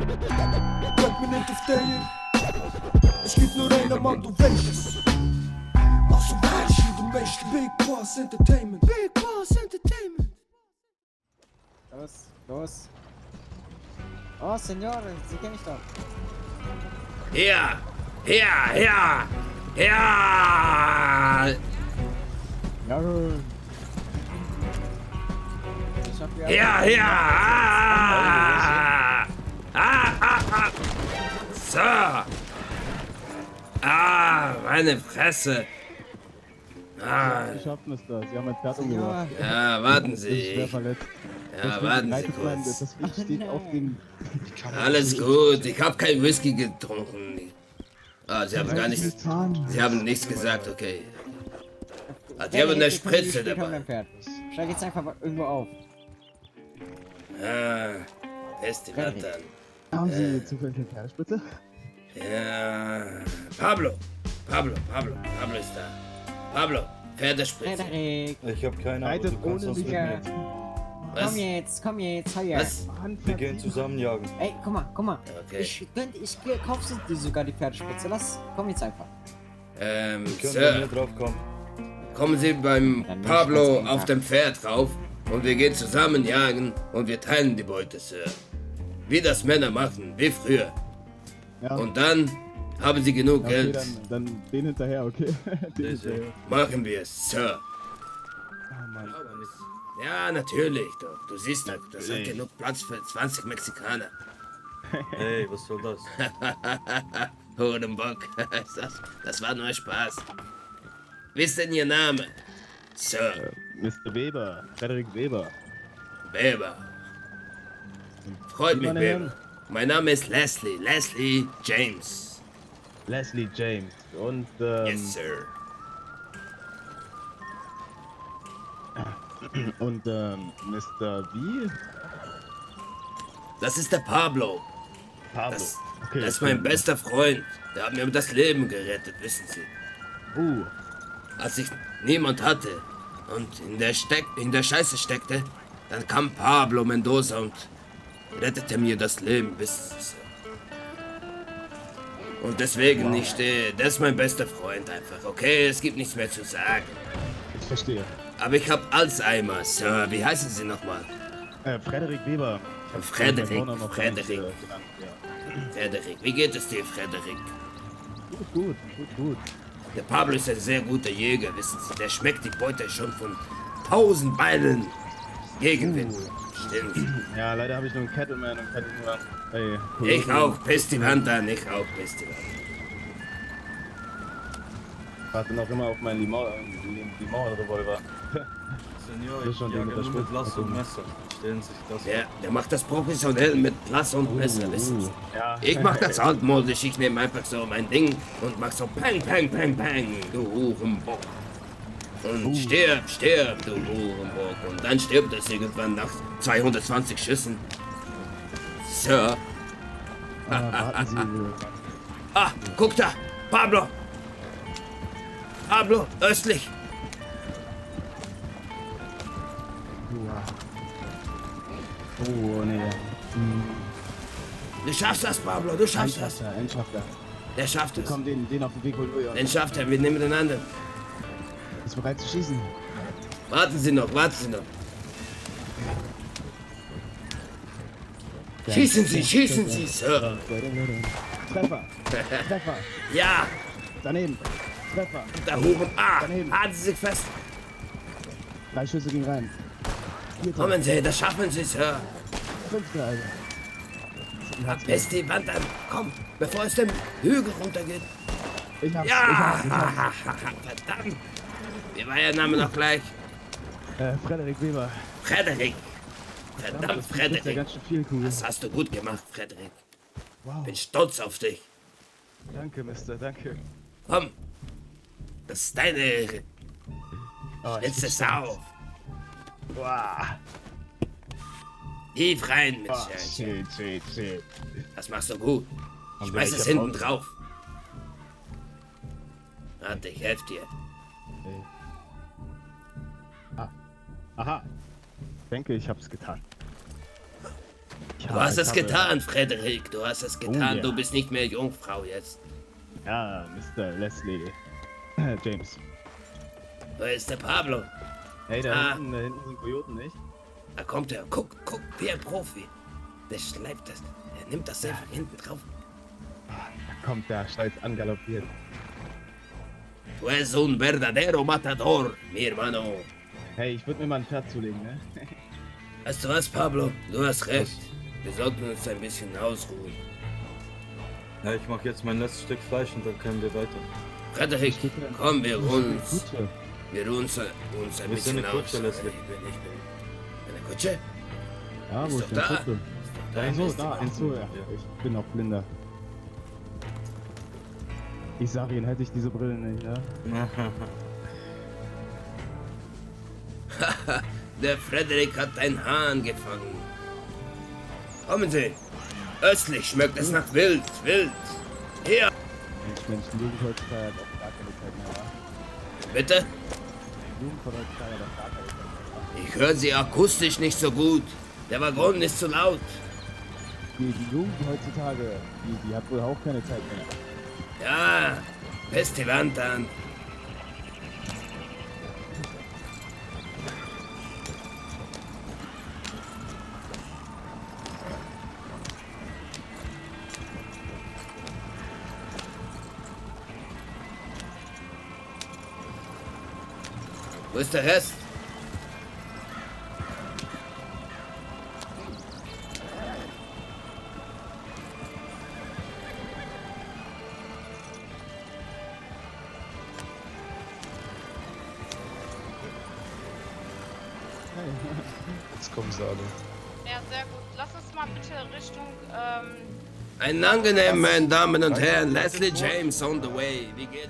Minute auf Day. Es gibt nur einen Mann, du weißt. Also weißt du, du weißt Big Boss Entertainment. Big Boss Entertainment. Los. Oh, Senor, Sie kennen mich doch. Her! Ja. Ich hab ja. Her! So! Meine Fresse! Geschafft, Mister. Sie haben mein Pferd umgebracht. Ja, warten Ich bin schwer Sie. verletzt. Ja, warten Sie kurz. Das Licht steht auf dem... Alles gut, ich habe kein Whisky getrunken. Sie haben gar nichts. Sie haben nichts gesagt, okay. Die haben eine Spritze dabei. Steig jetzt einfach irgendwo auf. Festival dann. Haben Sie zufällig eine Pferdespritze? Ja. Pablo ist da. Pablo, Pferdespritze. Frederik, Ich hab keine Ahnung, Reitet du kannst ohne uns mich mitnehmen. Was? komm jetzt, heuer. Was? Wir gehen zusammen jagen. Ey, guck mal. Okay. Ich kauf dir sogar die Pferdespritze. Komm jetzt einfach. Wir können bei Sir, mir drauf kommen. kommen Sie beim Dann Pablo nicht ganz auf einfach. dem Pferd rauf und wir gehen zusammen jagen und wir teilen die Beute, Sir. Wie das Männer machen, wie früher. Ja. Und dann haben Sie genug Okay, Geld. dann den hinterher, okay? Den hinterher. Machen wir es, Sir. Oh Mann. Ja, natürlich, doch. Du siehst, da ist Natürlich. genug Platz für 20 Mexikaner. Hey, was soll das? Hodenbock, das war nur Spaß. Wie ist denn Ihr Name? Sir Mr. Weber, Frederik Weber. Weber. Freut mich, meine Weber. Herren. Mein Name ist Leslie James. Leslie James. Und, Yes, Sir. und, Mr. wie? Das ist der Pablo. Pablo. Das, Okay, das ist mein bester Freund. Der hat mir das Leben gerettet, wissen Sie. Als ich niemand hatte und in der Scheiße steckte, dann kam Pablo Mendoza und rettete mir das Leben, wissen Sie. Und deswegen, ich stehe, das ist mein bester Freund einfach, okay? Es gibt nichts mehr zu sagen. Ich verstehe. Aber ich habe Alzheimer, Sir. Wie heißen Sie nochmal? Frederik Weber. Frederik, Mein Vorname noch gar nicht, Frederik. genannt, ja. Frederik, wie geht es dir, Frederik? Gut. Der Pablo ist ein sehr guter Jäger, wissen Sie. Der schmeckt die Beute schon von 1000 Beinen Gegenwind. Stimmt. Ja, leider habe ich nur einen Cattleman und kann nur... Ey, Ich auch, Pestivantan, ich auch, Pestivantan. Warte noch immer auf meinen Limon-Revolver. Senior, Das ist ich schon jage der mit nur der mit Lass und Spritze. Messer. Stellen Sie sich das Der macht das professionell mit Lass und Messer, wissen Sie. Ja. Ich mach das altmodisch, ich nehme einfach so mein Ding und mach so Pang, Pang, Pang, Pang, du Hurenbock. Und stirb, du Hurenbock. Und dann stirbt es irgendwann nach 220 Schüssen. Sir. Warten Sie. Guck da, Pablo. Pablo, östlich. Oh, nee. Du schaffst das, Pablo, du schaffst das. Ein Schafter. Der schafft es. Komm, den auf den Weg holen wir. Den schafft er, wir nehmen den anderen. Ist bereit zu schießen. Warten Sie noch. Schießen Sie, Sir. Treffer. Ja, Daneben. Treffer. da Huren. Daneben. Halten Sie sich fest. 3 Schüsse gingen rein. 4. Kommen Sie, das schaffen Sie, Sir. 5. Also. Lässt die Wand an. Komm, bevor es den Hügel runtergeht. Ich hab's. Ja, verdammt. Wie war Ihr Name noch gleich? Frederik Weber. Frederik. Verdammt, Das ist ja Frederik. ganz schön viel, Kugel. Das hast du gut gemacht, Frederik. Wow. Bin stolz auf dich. Danke, Mister. Danke. Komm. Das ist deine Oh, letzte Sau. Wow. Tief rein mit Oh, Schärchen. shit. Das machst du gut. Und Schmeiß welcher es hinten Braun- drauf. Warte, ich helfe dir. Aha. Ich denke, ich hab's getan. Du hast es getan, Frederik. Du hast es getan. ja. Du bist nicht mehr Jungfrau jetzt. Ja, Mr. Leslie. James. Wo ist der Pablo? Hey, Ah. da hinten sind Kojoten, nicht? Da kommt er. Guck, wie ein Profi. Der schleift das. Er nimmt das einfach hinten drauf. Da kommt der Stolz angaloppiert. Du eres un verdadero matador, mi hermano. Hey, ich würde mir mal ein Pferd zulegen, ne? Weißt du was, Pablo? Du hast recht. Wir sollten uns ein bisschen ausruhen. Ja, ich mache jetzt mein letztes Stück Fleisch und dann können wir weiter. Frederik, komm, wir ruhen uns. Kutsche. Wir ruhen uns ein Wo ist bisschen deine Kutsche, aus. Leslie? Eine Kutsche? Ja, wo Ist ist doch denn da. Kutsche? Da Ach so, ist da, die. ein Zoo, ja. Ich bin auch blinder. Ich sag Ihnen, hätte ich diese Brille nicht, ne? Der Frederik hat einen Hahn gefangen. Kommen Sie. Östlich schmeckt es nach Wild. Hier. Mensch, die Jugend heutzutage hat auch gar keine Zeit mehr, wa? Bitte? Die Jugend von heutzutage hat auch gar keine Zeit mehr. Ich höre Sie akustisch nicht so gut. Der Waggon ist zu laut. Die Jugend heutzutage, die hat wohl auch keine Zeit mehr. Ja, fest die Wand an. Wo ist der Rest? Jetzt kommen sie alle. Ja, sehr gut. Lass uns mal bitte Richtung, Einen angenehmen, meine Damen und Herren, Leslie James on the way. Wie geht's?